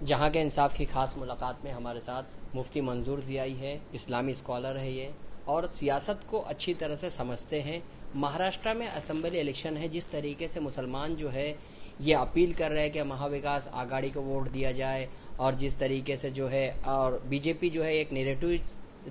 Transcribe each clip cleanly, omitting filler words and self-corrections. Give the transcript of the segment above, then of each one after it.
جہاں کے انصاف کی خاص ملاقات میں ہمارے ساتھ مفتی منظور ضیائی ہے، اسلامی اسکالر ہے یہ، اور سیاست کو اچھی طرح سے سمجھتے ہیں۔ مہاراشٹر میں اسمبلی الیکشن ہے، جس طریقے سے مسلمان جو ہے یہ اپیل کر رہے ہیں کہ مہا وکاس آگاڑی کو ووٹ دیا جائے، اور جس طریقے سے جو ہے اور بی جے پی جو ہے ایک نیریٹو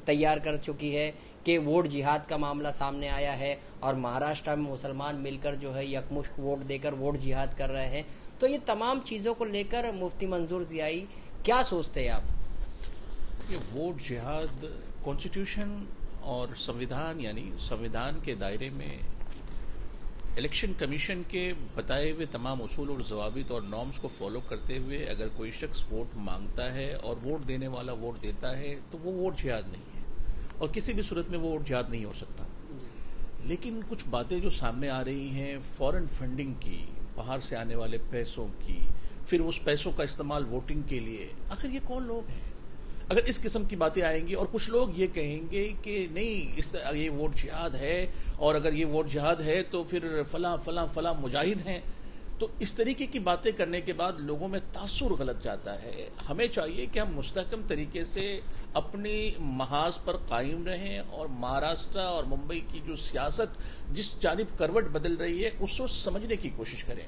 تیار کر چکی ہے کہ ووٹ جہاد کا معاملہ سامنے آیا ہے، اور مہاراشٹر میں مسلمان مل کر جو ہے یکمشت ووٹ دے کر ووٹ جہاد کر رہے ہیں۔ تو یہ تمام چیزوں کو لے کر مفتی منظور ضیائی کیا سوچتے ہیں آپ؟ یہ ووٹ جہاد کانسٹیٹیوشن اور سنویدھان یعنی سنویدھان کے دائرے میں الیکشن کمیشن کے بتائے ہوئے تمام اصول اور ضوابط اور نارمز کو فالو کرتے ہوئے اگر کوئی شخص ووٹ مانگتا ہے اور ووٹ دینے والا ووٹ دیتا ہے تو وہ ووٹ جہاد نہیں ہے، اور کسی بھی صورت میں وہ ووٹ جہاد نہیں ہو سکتا۔ لیکن کچھ باتیں جو سامنے آ رہی ہیں فورن فنڈنگ کی، باہر سے آنے والے پیسوں کی، پھر اس پیسوں کا استعمال ووٹنگ کے لیے، آخر یہ کون لوگ ہیں؟ اگر اس قسم کی باتیں آئیں گی اور کچھ لوگ یہ کہیں گے کہ نہیں یہ ووٹ جہاد ہے، اور اگر یہ ووٹ جہاد ہے تو پھر فلاں فلاں فلاں مجاہد ہیں، تو اس طریقے کی باتیں کرنے کے بعد لوگوں میں تاثر غلط جاتا ہے۔ ہمیں چاہیے کہ ہم مستحکم طریقے سے اپنی محاذ پر قائم رہیں، اور مہاراشٹر اور ممبئی کی جو سیاست جس جانب کروٹ بدل رہی ہے اس کو سمجھنے کی کوشش کریں۔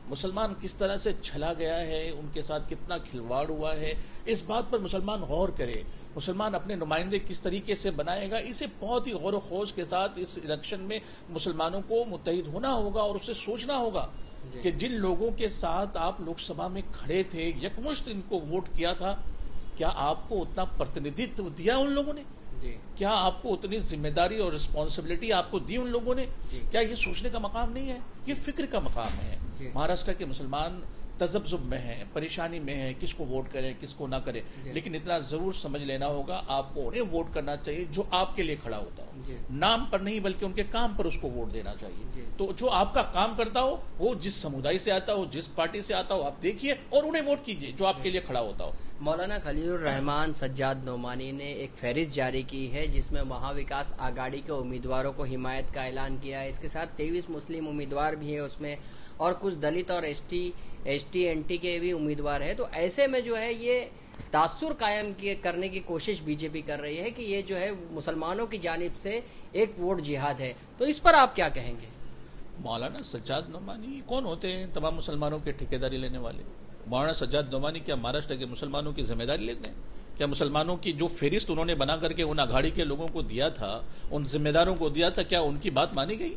مسلمان کس طرح سے چھلا گیا ہے، ان کے ساتھ کتنا کھلواڑ ہوا ہے، اس بات پر مسلمان غور کرے۔ مسلمان اپنے نمائندے کس طریقے سے بنائے گا، اسے بہت ہی غور و خوض کے ساتھ اس الیکشن میں مسلمانوں کو متحد ہونا ہوگا، اور اسے سوچنا ہوگا کہ جن لوگوں کے ساتھ آپ لوک سبھا میں کھڑے تھے، یکمشت ان کو ووٹ کیا تھا، کیا آپ کو اتنا پرتندھتو دیا ان لوگوں نے؟ کیا آپ کو اتنی ذمہ داری اور رسپانسبلٹی آپ کو دی ان لوگوں نے؟ کیا یہ سوچنے کا مقام نہیں ہے؟ یہ فکر کا مقام ہے۔ مہاراشٹر کے مسلمان تذبذب میں ہیں، پریشانی میں ہیں، کس کو ووٹ کریں کس کو نہ کریں، لیکن اتنا ضرور سمجھ لینا ہوگا آپ کو انہیں ووٹ کرنا چاہیے جو آپ کے لیے کھڑا ہوتا ہو، نام پر نہیں بلکہ ان کے کام پر اس کو ووٹ دینا چاہیے۔ تو جو آپ کا کام کرتا ہو، وہ جس سمودائی سے آتا ہو، جس پارٹی سے آتا ہو، آپ دیکھیے اور انہیں ووٹ کیجیے جو آپ کے لیے کھڑا ہوتا ہو۔ مولانا خلیل الرحمان سجاد نعمانی نے ایک فہرست جاری کی ہے جس میں مہا وکاس آگاڑی کے امیدواروں کو حمایت کا اعلان کیا ہے۔ اس کے ساتھ 23 مسلم امیدوار بھی ہیں اس میں، اور کچھ دلت اور ایس ٹی این ٹی کے بھی امیدوار ہیں۔ تو ایسے میں جو ہے یہ تاثر قائم کرنے کی کوشش بی جے پی کر رہی ہے کہ یہ جو ہے مسلمانوں کی جانب سے ایک ووٹ جہاد ہے۔ تو اس پر آپ کیا کہیں گے؟ مولانا سجاد نعمانی کون ہوتے ہیں تمام مسلمانوں کے ٹھیکیداری لینے والے؟ مولانا سجاد نعمانی کیا مہاراشٹر کے مسلمانوں کی ذمہ داری لیتے ہیں؟ کیا مسلمانوں کی جو فہرست انہوں نے بنا کر کے ان اگاڑی کے لوگوں کو دیا تھا، ان ذمہ داروں کو دیا تھا، کیا ان کی بات مانی گئی؟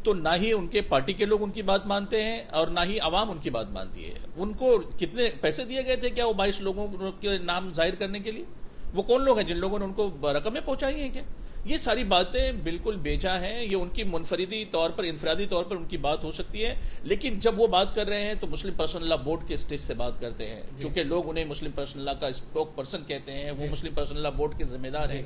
تو نہ ہی ان کے پارٹی کے لوگ ان کی بات مانتے ہیں، اور نہ ہی عوام ان کی بات مانتی ہے۔ ان کو کتنے پیسے دیے گئے تھے کیا وہ 22 لوگوں کے نام ظاہر کرنے کے لیے؟ وہ کون لوگ ہیں جن لوگوں نے ان کو رقمیں پہنچائی ہیں کیا؟ یہ ساری باتیں بالکل بیجا ہیں، یہ ان کی انفرادی طور پر ان کی بات ہو سکتی ہے، لیکن جب وہ بات کر رہے ہیں تو مسلم پرسنل لا بورڈ کے اسٹیج سے بات کرتے ہیں، چونکہ لوگ انہیں مسلم پرسنل لا کا اسپوک پرسن کہتے ہیں، وہ مسلم پرسنل لا بورڈ کے ذمہ دار ہیں۔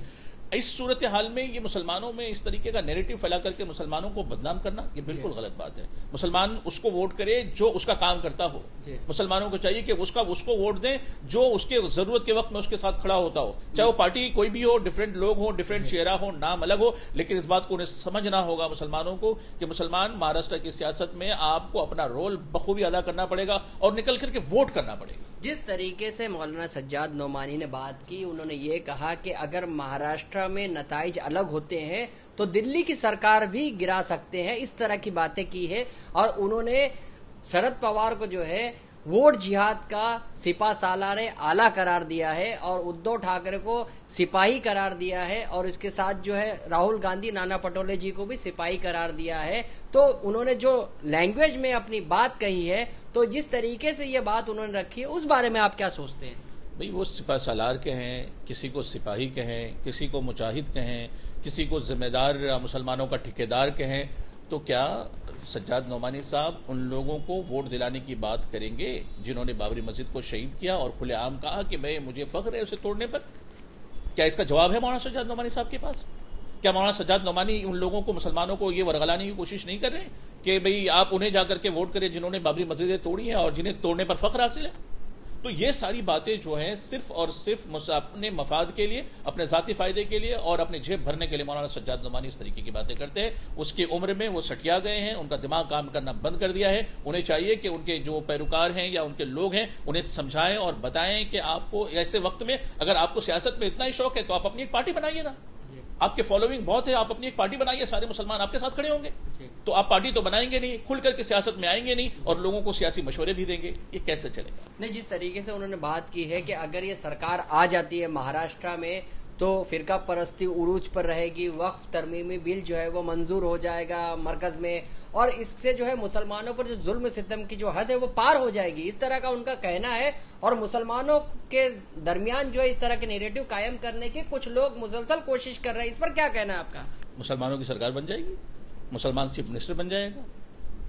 اس صورتحال میں یہ مسلمانوں میں اس طریقے کا نیریٹو پھیلا کر کے مسلمانوں کو بدنام کرنا یہ بالکل غلط بات ہے۔ مسلمان اس کو ووٹ کرے جو اس کا کام کرتا ہو۔ مسلمانوں کو چاہیے کہ اس کو ووٹ دیں جو اس کے ضرورت کے وقت میں اس کے ساتھ کھڑا ہوتا ہو، چاہے وہ پارٹی کوئی بھی ہو، ڈفرینٹ لوگ ہوں، ڈفرینٹ چہرہ ہو، نام الگ ہو، لیکن اس بات کو انہیں سمجھنا ہوگا مسلمانوں کو کہ مسلمان مہاراشٹر کی سیاست میں آپ کو اپنا رول بخوبی ادا کرنا پڑے گا اور نکل کر کے ووٹ کرنا پڑے گا۔ جس طریقے سے مولانا سجاد نعمانی نے بات کی، انہوں نے یہ کہا کہ اگر مہاراشٹر میں نتائج الگ ہوتے ہیں تو دلی کی سرکار بھی گرا سکتے ہیں، اس طرح کی باتیں کی ہے، اور انہوں نے شرد پوار کو جو ہے ووٹ جہاد کا سپاہ سالار اعلیٰ قرار دیا ہے، اور ادھو ٹھاکرے کو سپاہی قرار دیا ہے، اور اس کے ساتھ جو ہے راہل گاندھی نانا پٹولے جی کو بھی سپاہی قرار دیا ہے۔ تو انہوں نے جو لینگویج میں اپنی بات کہی ہے، تو جس طریقے سے یہ بات انہوں نے رکھی ہے اس بارے میں آپ کیا سوچتے ہیں؟ بھئی وہ سپاہ سالار کہیں، کسی کو سپاہی کہیں، کسی کو مجاہد کہیں، کسی کو ذمہ دار مسلمانوں کا ٹھیکیدار کہیں، تو کیا سجاد نعمانی صاحب ان لوگوں کو ووٹ دلانے کی بات کریں گے جنہوں نے بابری مسجد کو شہید کیا اور کھلے عام کہا کہ مجھے فخر ہے اسے توڑنے پر؟ کیا اس کا جواب ہے مولانا سجاد نعمانی صاحب کے پاس؟ کیا مولانا سجاد نعمانی ان لوگوں کو، مسلمانوں کو یہ ورغلانے کی کوشش نہیں کر رہے کہ بھئی آپ انہیں جا کر کے ووٹ کریں جنہوں نے بابری مسجدیں توڑی ہیں اور جنہیں توڑنے پر فخر حاصل ہے؟ تو یہ ساری باتیں جو ہیں صرف اور صرف اپنے مفاد کے لیے، اپنے ذاتی فائدے کے لیے اور اپنے جیب بھرنے کے لیے مولانا سجاد نعمانی اس طریقے کی باتیں کرتے ہیں. اس کی عمر میں وہ سٹیا گئے ہیں، ان کا دماغ کام کرنا بند کر دیا ہے. انہیں چاہیے کہ ان کے جو پیروکار ہیں یا ان کے لوگ ہیں انہیں سمجھائیں اور بتائیں کہ آپ کو ایسے وقت میں اگر آپ کو سیاست میں اتنا ہی شوق ہے تو آپ اپنی ایک پارٹی بنائیے نا. آپ کے فالوئنگ بہت ہے، آپ اپنی ایک پارٹی بنائیے، سارے مسلمان آپ کے ساتھ کھڑے ہوں گے. تو آپ پارٹی تو بنائیں گے نہیں، کھل کر کے سیاست میں آئیں گے نہیں اور لوگوں کو سیاسی مشورے بھی دیں گے، یہ کیسے چلے گا؟ نہیں، جس طریقے سے انہوں نے بات کی ہے کہ اگر یہ سرکار آ جاتی ہے مہاراشٹر میں تو فرقہ پرستی عروج پر رہے گی، وقف ترمیمی بل جو ہے وہ منظور ہو جائے گا مرکز میں، اور اس سے جو ہے مسلمانوں پر جو ظلم ستم کی جو حد ہے وہ پار ہو جائے گی، اس طرح کا ان کا کہنا ہے. اور مسلمانوں کے درمیان جو ہے اس طرح کے نیریٹو قائم کرنے کی کچھ لوگ مسلسل کوشش کر رہے ہیں. اس پر کیا کہنا ہے آپ کا؟ مسلمانوں کی سرکار بن جائے گی، مسلمان چیف منسٹر بن جائے گا،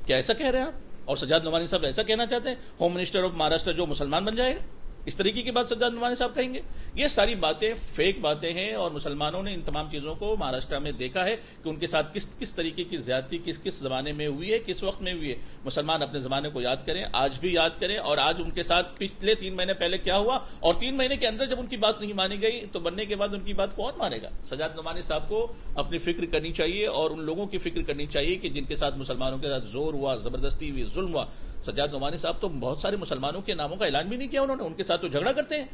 کیا ایسا کہہ رہے ہیں آپ؟ اور سجاد نعمانی صاحب ایسا کہنا چاہتے ہیں ہوم منسٹر آف مہاراشٹر جو مسلمان بن جائے گا؟ اس طریقے کی بات سجاد نعمانی صاحب کہیں گے؟ یہ ساری باتیں فیک باتیں ہیں اور مسلمانوں نے ان تمام چیزوں کو مہاراشٹر میں دیکھا ہے کہ ان کے ساتھ کس طریقے کی زیادتی کس زمانے میں ہوئی ہے، کس وقت میں ہوئی ہے. مسلمان اپنے زمانے کو یاد کریں، آج بھی یاد کریں، اور آج ان کے ساتھ پچھلے 3 مہینے پہلے کیا ہوا اور 3 مہینے کے اندر جب ان کی بات نہیں مانی گئی تو بننے کے بعد ان کی بات کون مانے گا؟ سجاد نعمانی صاحب کو اپنی فکر کرنی چاہیے اور ان لوگوں کی فکر کرنی چاہیے کہ جن کے ساتھ مسلمانوں کے ساتھ زور ہوا، زبردستی ہوئی، ظلم ہوا. سجاد نعمانی صاحب تو بہت سارے مسلمانوں کے ناموں کا اعلان بھی نہیں کیا انہوں نے، ان کے ساتھ تو جھگڑا کرتے ہیں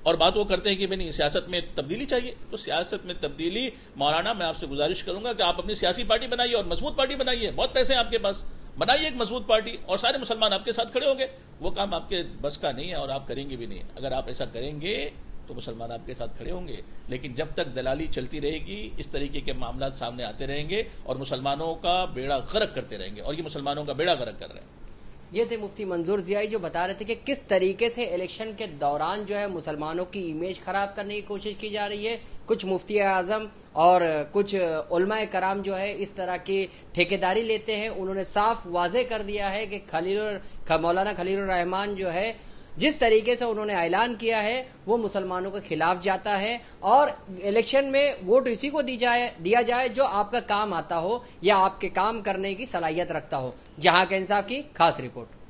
اور بات وہ کرتے ہیں کہ نہیں سیاست میں تبدیلی چاہیے. تو سیاست میں تبدیلی، مولانا میں آپ سے گزارش کروں گا کہ آپ اپنی سیاسی پارٹی بنائیے اور مضبوط پارٹی بنائیے، بہت پیسے ہیں آپ کے پاس، بنائیے ایک مضبوط پارٹی اور سارے مسلمان آپ کے ساتھ کھڑے ہوں گے. وہ کام آپ کے بس کا نہیں ہے اور آپ کریں گے بھی نہیں. اگر آپ ایسا کریں گے تو مسلمان آپ کے ساتھ کھڑے ہوں گے، لیکن جب تک دلالی چلتی رہے گی اس طریقے کے معاملات سامنے آتے رہیں گے اور مسلمانوں کا بیڑا غرق کرتے رہیں گے، اور یہ مسلمانوں کا بیڑا غرق کر رہے ہیں. یہ تھے مفتی منظور ضیائی جو بتا رہے تھے کہ کس طریقے سے الیکشن کے دوران جو ہے مسلمانوں کی امیج خراب کرنے کی کوشش کی جا رہی ہے. کچھ مفتی اعظم اور کچھ علماء کرام جو ہے اس طرح کی ٹھیکیداری لیتے ہیں. انہوں نے صاف واضح کر دیا ہے کہ مولانا خلیل الرحمان جو ہے جس طریقے سے انہوں نے اعلان کیا ہے وہ مسلمانوں کے خلاف جاتا ہے، اور الیکشن میں ووٹ اسی کو دیا جائے جو آپ کا کام آتا ہو یا آپ کے کام کرنے کی صلاحیت رکھتا ہو. جہاں کے انصاف کی خاص رپورٹ.